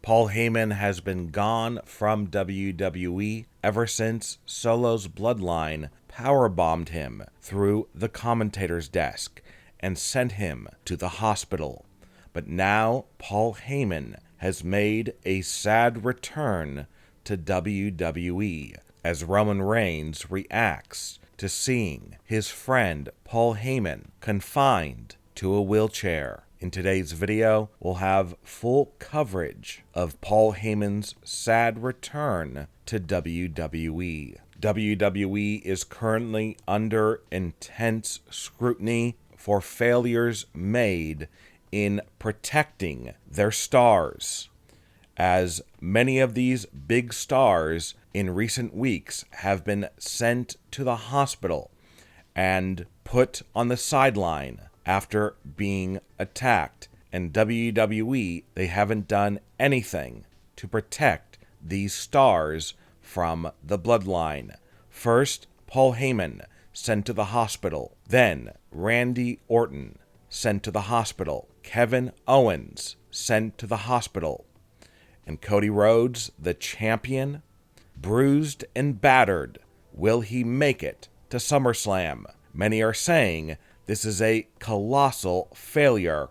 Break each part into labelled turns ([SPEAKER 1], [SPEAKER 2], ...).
[SPEAKER 1] Paul Heyman has been gone from WWE ever since Solo's Bloodline powerbombed him through the commentator's desk and sent him to the hospital. But now Paul Heyman has made a sad return to WWE as Roman Reigns reacts to seeing his friend Paul Heyman confined to a wheelchair. In today's video, we'll have full coverage of Paul Heyman's sad return to WWE. WWE is currently under intense scrutiny for failures made in protecting their stars, as many of these big stars in recent weeks have been sent to the hospital and put on the sideline after being attacked. And WWE, they haven't done anything to protect these stars from the Bloodline. First, Paul Heyman sent to the hospital. Then, Randy Orton sent to the hospital. Kevin Owens sent to the hospital. And Cody Rhodes, the champion, bruised and battered. Will he make it to SummerSlam? Many are saying this is a colossal failure,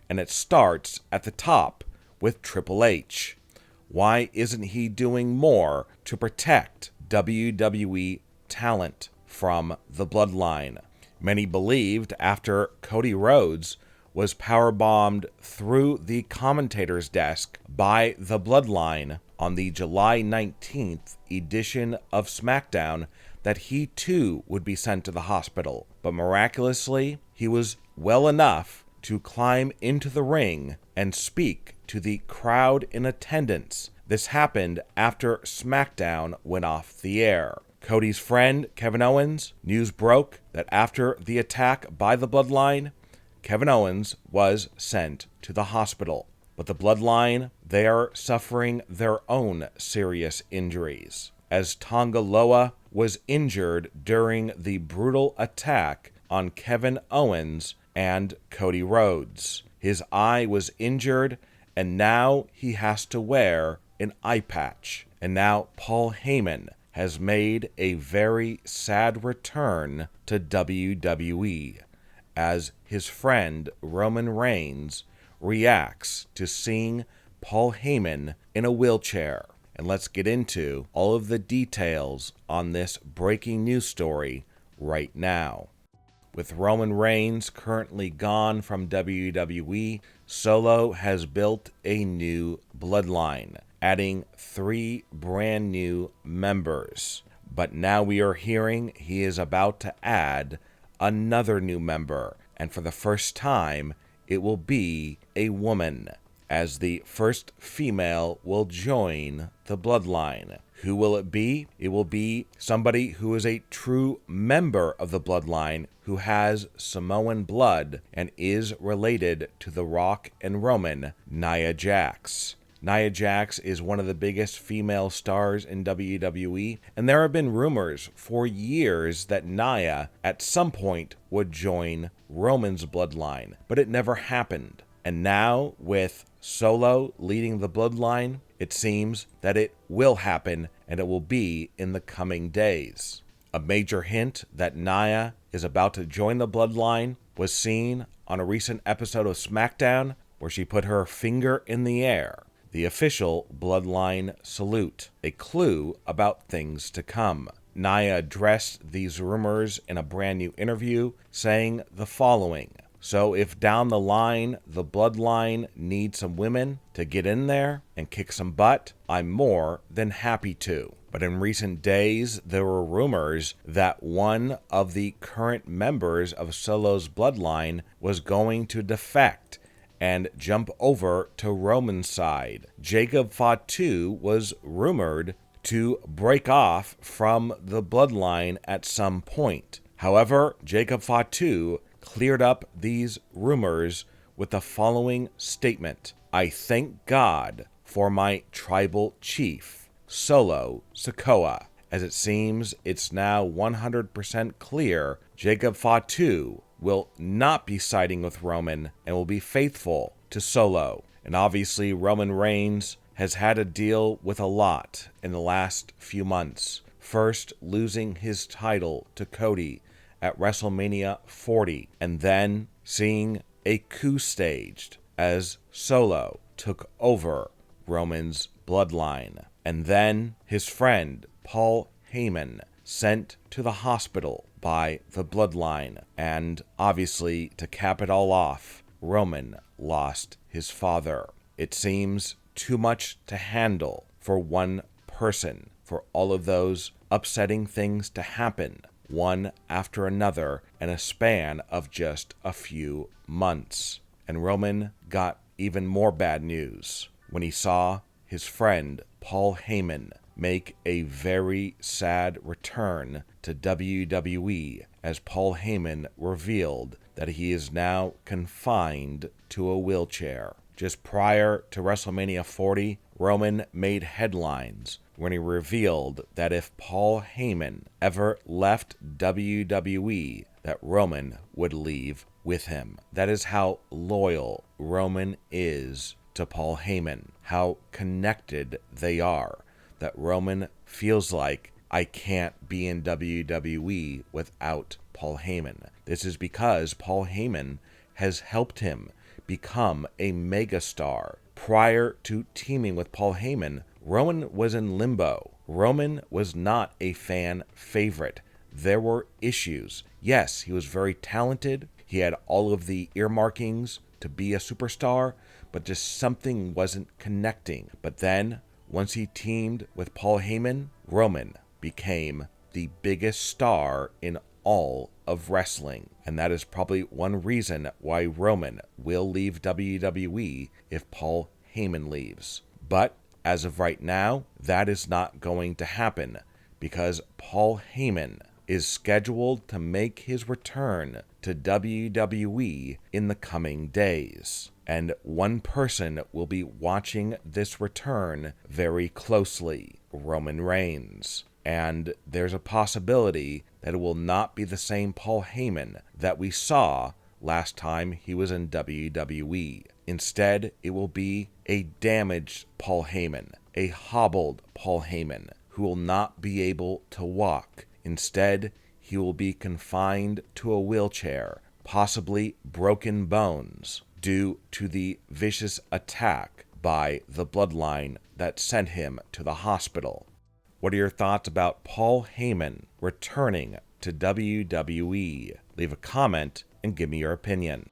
[SPEAKER 1] and it starts at the top with Triple H. Why isn't he doing more to protect WWE talent from the Bloodline? Many believed after Cody Rhodes was powerbombed through the commentator's desk by the Bloodline on the July 19th edition of SmackDown that he too would be sent to the hospital. But miraculously, he was well enough to climb into the ring and speak to the crowd in attendance. This happened after SmackDown went off the air. Cody's friend, Kevin Owens, news broke that after the attack by the Bloodline, Kevin Owens was sent to the hospital. But the Bloodline, they are suffering their own serious injuries, as Tonga was injured during the brutal attack on Kevin Owens and Cody Rhodes. His eye was injured, and now he has to wear an eye patch. And now Paul Heyman has made a very sad return to WWE, as his friend Roman Reigns reacts to seeing Paul Heyman in a wheelchair. And let's get into all of the details on this breaking news story right now. With Roman Reigns currently gone from WWE, Solo has built a new bloodline, adding 3 brand new members. But now we are hearing he is about to add another new member, and for the first time, it will be a woman, as the first female will join the Bloodline. Who will it be? It will be somebody who is a true member of the Bloodline, who has Samoan blood and is related to The Rock and Roman, Nia Jax. Nia Jax is one of the biggest female stars in WWE, and there have been rumors for years that Nia at some point would join Roman's bloodline, but it never happened. And now, with Solo leading the Bloodline, it seems that it will happen, and it will be in the coming days. A major hint that Nia is about to join the Bloodline was seen on a recent episode of SmackDown, where she put her finger in the air, the official Bloodline salute, a clue about things to come. Nia addressed these rumors in a brand new interview, saying the following: "So if down the line the Bloodline needs some women to get in there and kick some butt, I'm more than happy to." But in recent days, there were rumors that one of the current members of Solo's Bloodline was going to defect and jump over to Roman's side. Jacob Fatu was rumored to break off from the Bloodline at some point. However, Jacob Fatu cleared up these rumors with the following statement: "I thank God for my tribal chief, Solo Sikoa." As it seems, it's now 100% clear Jacob Fatu will not be siding with Roman and will be faithful to Solo. And obviously, Roman Reigns has had to deal with a lot in the last few months. First, losing his title to Cody at WrestleMania 40, and then seeing a coup staged as Solo took over Roman's bloodline. And then his friend Paul Heyman sent to the hospital by the bloodline. And obviously, to cap it all off, Roman lost his father. It seems too much to handle for one person, for all of those upsetting things to happen, one after another, in a span of just a few months. And Roman got even more bad news when he saw his friend Paul Heyman make a very sad return to WWE, as Paul Heyman revealed that he is now confined to a wheelchair. Just prior to WrestleMania 40, Roman made headlines when he revealed that if Paul Heyman ever left WWE, that Roman would leave with him. That is how loyal Roman is to Paul Heyman, how connected they are, that Roman feels like, I can't be in WWE without Paul Heyman. This is because Paul Heyman has helped him become a megastar. Prior to teaming with Paul Heyman, Roman was in limbo. Roman was not a fan favorite. There were issues. Yes, he was very talented. He had all of the earmarkings to be a superstar, but just something wasn't connecting. But then, once he teamed with Paul Heyman, Roman became the biggest star in all of wrestling. And that is probably one reason why Roman will leave WWE if Paul Heyman leaves. But as of right now, that is not going to happen, because Paul Heyman is scheduled to make his return to WWE in the coming days. And one person will be watching this return very closely: Roman Reigns. And there's a possibility that it will not be the same Paul Heyman that we saw last time he was in WWE. Instead, it will be a damaged Paul Heyman, a hobbled Paul Heyman, who will not be able to walk. Instead, he will be confined to a wheelchair, possibly broken bones, due to the vicious attack by the bloodline that sent him to the hospital. What are your thoughts about Paul Heyman returning to WWE? Leave a comment and give me your opinion.